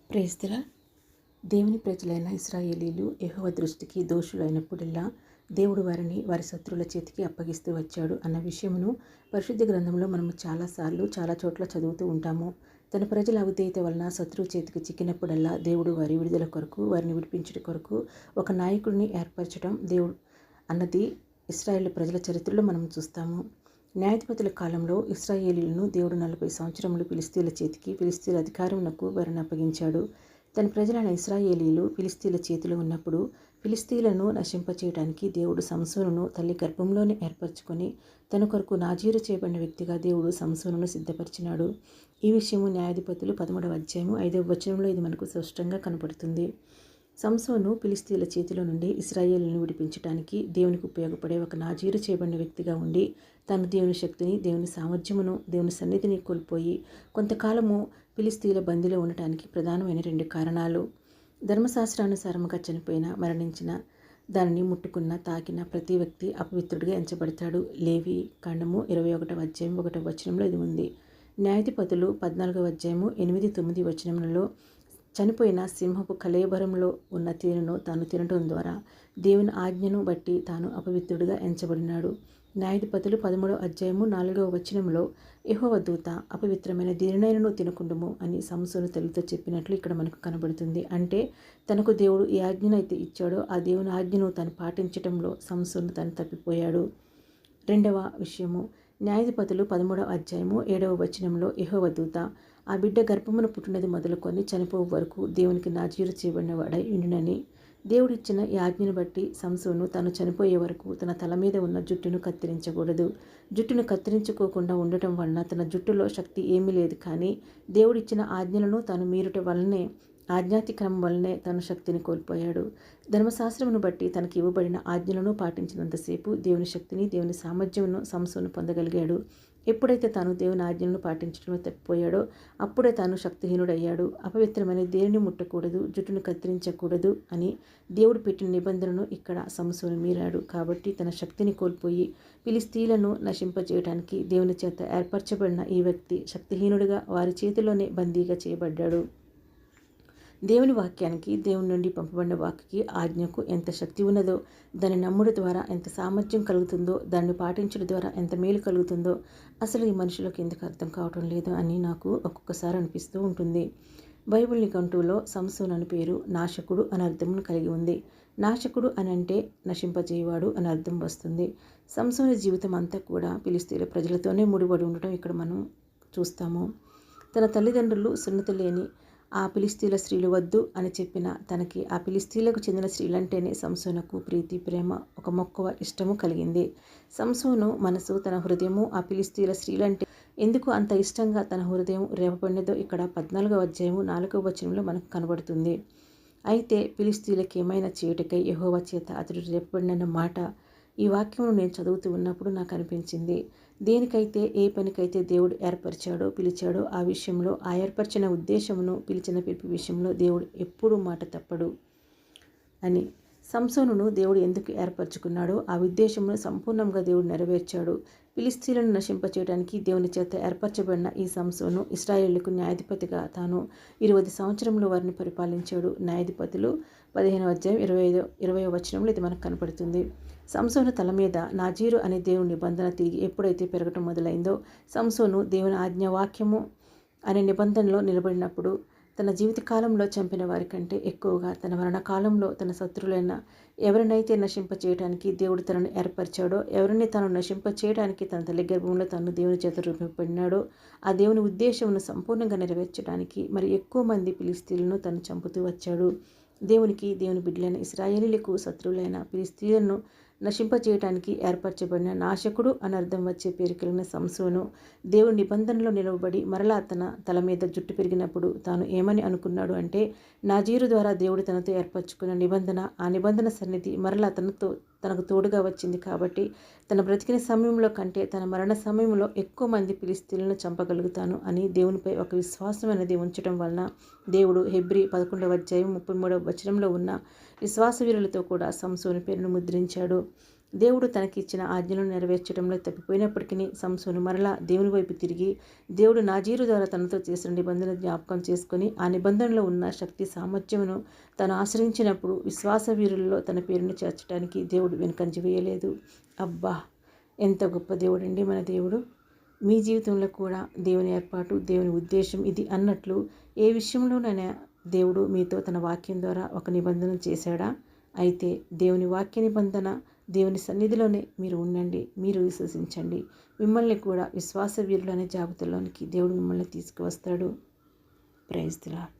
Praise the lord. దేవుని ప్రజలైన ఇశ్రాయేలీయులు యెహోవా దృష్టికి దోషులైనప్పుడల్లా దేవుడు వారిని వారి శత్రువుల చేతికి అప్పగిస్తూ వచ్చాడు అన్న విషయమును పరిశుద్ధ గ్రంథంలో మనము చాలాసార్లు చాలా చోట్ల చదువుతూ ఉంటాము. తన ప్రజల అవిధేయత వలన శత్రువు చేతికి చిక్కినప్పుడల్లా దేవుడు వారి విడుదల కొరకు, వారిని విడిపించుట కొరకు ఒక నాయకుడిని ఏర్పరచడం దేవుడు అన్నది ఇశ్రాయేలు ప్రజల చరిత్రలో మనం చూస్తాము. న్యాయాధిపతుల కాలంలో ఇశ్రాయేలీయులను దేవుడు 40 సంవత్సరములు ఫిలిష్తీయుల చేతికి, ఫిలిష్తీయుల అధికారమునకు వారిని అప్పగించాడు. తన ప్రజలైన ఇశ్రాయేలీయులు ఫిలిష్తీయుల చేతిలో ఉన్నప్పుడు ఫిలిష్తీయులను నశింపచేయడానికి దేవుడు సంసోనును తల్లి గర్భంలోనే ఏర్పరచుకొని తన కొరకు నాజీరు చేయబడిన వ్యక్తిగా దేవుడు సంసోనును సిద్ధపరిచినాడు. ఈ విషయము న్యాయాధిపతులు 13వ అధ్యాయము 5వ వచనంలో ఇది మనకు స్పష్టంగా కనపడుతుంది. సంసోను ఫిలిష్తీయుల చేతిలో నుండి ఇశ్రాయేలును విడిపించడానికి దేవునికి ఉపయోగపడే ఒక నాజీరు చేయబడిన వ్యక్తిగా ఉండి తాను దేవుని శక్తిని, దేవుని సామర్థ్యమును, దేవుని సన్నిధిని కోల్పోయి కొంతకాలము ఫిలిష్తీయుల బందీలో ఉండటానికి ప్రధానమైన 2 కారణాలు. ధర్మశాస్త్రానుసారముగా మరణించిన దానిని ముట్టుకున్న, తాకిన ప్రతి వ్యక్తి అపవిత్రుడిగా ఎంచబడతాడు. లేవి కాండము 21వ అధ్యాయం 1వ వచనంలో ఇది ఉంది. న్యాయాధిపతులు 14వ అధ్యాయము 8, 9 వచనములలో చనిపోయిన సింహపు కళేబరంలో ఉన్న తేనెను తాను తినటం ద్వారా దేవుని ఆజ్ఞను బట్టి తాను అపవిత్రుడిగా ఎంచబడినాడు. న్యాయాధిపతులు 13వ అధ్యాయము 4వ వచనంలో యెహోవా దూత అపవిత్రమైన దేనినైనను తినకుండుము అని సంసోను తల్లితో చెప్పినట్లు ఇక్కడ మనకు కనబడుతుంది. అంటే తనకు దేవుడు ఏ ఆజ్ఞనైతే ఇచ్చాడో ఆ దేవుని ఆజ్ఞను తను పాటించటంలో సంసోను తను తప్పిపోయాడు. రెండవ విషయము, న్యాయాధిపతులు 13వ అధ్యాయము 7వ వచనంలో యెహోవా దూత ఆ బిడ్డ గర్భమున పుట్టినది మొదలుకొని చనిపోవు వరకు దేవునికి నాజీరు చేయబడిన వాడై ఉండునని దేవుడిచ్చిన ఈ ఆజ్ఞను బట్టి సంసోను తాను చనిపోయే వరకు తన తల మీద ఉన్న జుట్టును కత్తిరించకూడదు. జుట్టును కత్తిరించుకోకుండా ఉండటం వలన తన జుట్టులో శక్తి ఏమీ లేదు, కానీ దేవుడిచ్చిన ఆజ్ఞలను తాను మీరుట వలనే, ఆజ్ఞాతిక్రమం వల్లనే తన శక్తిని కోల్పోయాడు. ధర్మశాస్త్రమును బట్టి తనకి ఇవ్వబడిన ఆజ్ఞలను పాటించినంతసేపు దేవుని శక్తిని, దేవుని సామర్థ్యమును సంసోను పొందగలిగాడు. ఎప్పుడైతే తాను దేవుని ఆజ్ఞలను పాటించడంలో తప్పిపోయాడో అప్పుడే తాను శక్తిహీనుడయ్యాడు. అపవిత్రమైన దేనిని ముట్టకూడదు, జుట్టును కత్తిరించకూడదు అని దేవుడు పెట్టిన నిబంధనను ఇక్కడ సంసోను మీరాడు. కాబట్టి తన శక్తిని కోల్పోయి ఫిలిష్తీయులను నశింపజేయడానికి దేవుని చేత ఏర్పరచబడిన ఈ వ్యక్తి శక్తిహీనుడిగా వారి చేతిలోనే బందీగా చేయబడ్డాడు. దేవుని వాక్యానికి, దేవుని నుండి పంపబడిన వాక్యకి, ఆజ్ఞకు ఎంత శక్తి ఉన్నదో, దాన్ని నమ్ముడు ద్వారా ఎంత సామర్థ్యం కలుగుతుందో, దాన్ని పాటించడం ద్వారా ఎంత మేలు కలుగుతుందో అసలు ఈ మనుషులకు ఎందుకు అర్థం కావటం లేదు అని నాకు ఒక్కొక్కసారి అనిపిస్తూ ఉంటుంది. బైబిల్ నిఘంటువులో సంసోను అని పేరు నాశకుడు అని అర్థమును కలిగి ఉంది. నాశకుడు అని అంటే నశింపజేయవాడు అని అర్థం వస్తుంది. సంసోను జీవితం అంతా కూడా ఫిలిష్తీయుల ప్రజలతోనే ముడిపడి ఉండటం ఇక్కడ మనం చూస్తాము. తన తల్లిదండ్రులు సున్నతి లేని ఆ ఫిలిష్తీయుల స్త్రీలు వద్దు అని చెప్పిన తనకి ఆ ఫిలిష్తీయులకు చెందిన స్త్రీలంటేనే సంసోనుకు ప్రీతి, ప్రేమ, ఒక మక్కువ, ఇష్టము కలిగింది. సంసోను మనసు, తన హృదయము ఆ ఫిలిష్తీయుల స్త్రీలంటే ఎందుకు అంత ఇష్టంగా తన హృదయం రేపబడినదో ఇక్కడ 14వ అధ్యాయము 4వ వచనంలో మనకు కనబడుతుంది. అయితే ఫిలిష్తీయులకు ఏమైనా చేయుటకై యెహోవా చేత అతడు రేపబడిన మాట ఈ వాక్యమును నేను చదువుతూ ఉన్నప్పుడు నాకు అనిపించింది. దేనికైతే, ఏ పనికైతే దేవుడు ఏర్పరిచాడో, పిలిచాడో ఆ విషయంలో, ఆ ఏర్పరిచిన ఉద్దేశమును, పిలిచిన పిలుపు విషయంలో దేవుడు ఎప్పుడూ మాట తప్పడు అని. సంసోనును దేవుడు ఎందుకు ఏర్పరచుకున్నాడో ఆ ఉద్దేశమును సంపూర్ణంగా దేవుడు నెరవేర్చాడు. ఫిలిష్తీయులను నశింపచేయడానికి దేవుని చేత ఏర్పరచబడిన ఈ సంసోను ఇశ్రాయేలుకు న్యాయాధిపతిగా తాను 20 సంవత్సరంలో వారిని పరిపాలించాడు. న్యాయాధిపతులు 15వ అధ్యాయం 20వ వచనంలో ఇది మనకు కనపడుతుంది. సంసోను తల మీద నాజీరు అనే దేవుని నిబంధన తిరిగి ఎప్పుడైతే పెరగటం మొదలైందో, సంసోను దేవుని ఆజ్ఞావాక్యము అనే నిబంధనలో నిలబడినప్పుడు తన జీవితకాలంలో చంపిన వారి కంటే ఎక్కువగా తన మరణకాలంలో తన శత్రులైన ఎవరినైతే నశింపచేయడానికి దేవుడు తనను ఏర్పరిచాడో, ఎవరిని తాను నశింపచేయడానికి తన తల్లి గర్భంలో తను దేవుని చేత రూపబడినాడో ఆ దేవుని ఉద్దేశమును సంపూర్ణంగా నెరవేర్చడానికి మరి ఎక్కువ మంది ఫిలిష్తీయులను తను చంపుతూ వచ్చాడు. దేవునికి, దేవుని బిడ్డలైన ఇశ్రాయేలీయులకు శత్రువులైన ఫిలిష్తీయులను నశింపచేయటానికి ఏర్పరచబడిన నాశకుడు అని అర్థం వచ్చే పేరు కలిగిన సంసోను దేవుని నిబంధనలో నిలవబడి మరలా తన తల మీద జుట్టు పెరిగినప్పుడు తాను ఏమని అనుకున్నాడు అంటే, నాజీరు ద్వారా దేవుడు తనతో ఏర్పరచుకున్న నిబంధన, ఆ నిబంధన సన్నిధి మరలా తనకు తోడుగా వచ్చింది కాబట్టి తన బ్రతికిన సమయంలో కంటే తన మరణ సమయంలో ఎక్కువ మంది ఫిలిష్తీయులను చంపగలుగుతాను అని దేవునిపై ఒక విశ్వాసం అనేది ఉంచడం వలన దేవుడు హెబ్రీ 11వ అధ్యాయం 33వ వచనంలో ఉన్న విశ్వాసవీరులతో కూడా సంసోను పేరును ముద్రించాడు. దేవుడు తనకిచ్చిన ఆజ్ఞలను నెరవేర్చడంలో తప్పిపోయినప్పటికీ సంసోను మరలా దేవుని వైపు తిరిగి దేవుడు నాజీరు ద్వారా తనతో చేసిన నిబంధన జ్ఞాపకం చేసుకొని ఆ నిబంధనలో ఉన్న శక్తి సామర్థ్యమును తను ఆశ్రయించినప్పుడు విశ్వాస వీరులలో తన పేరును చేర్చడానికి దేవుడు వెనుకంజ వేయలేదు. అబ్బా, ఎంత గొప్ప దేవుడండి మన దేవుడు. మీ జీవితంలో కూడా దేవుని ఏర్పాటు, దేవుని ఉద్దేశం ఇది అన్నట్లు ఏ విషయంలోనైనా దేవుడు మీతో తన వాక్యం ద్వారా ఒక నిబంధన చేశాడా? అయితే దేవుని వాక్య నిబంధన, దేవుని సన్నిధిలోనే మీరు ఉండండి, మీరు విశ్వసించండి. మిమ్మల్ని కూడా విశ్వాస వీరులు అనే జాబితాలోనికి దేవుడు మిమ్మల్ని తీసుకువస్తాడు. Praise the lord.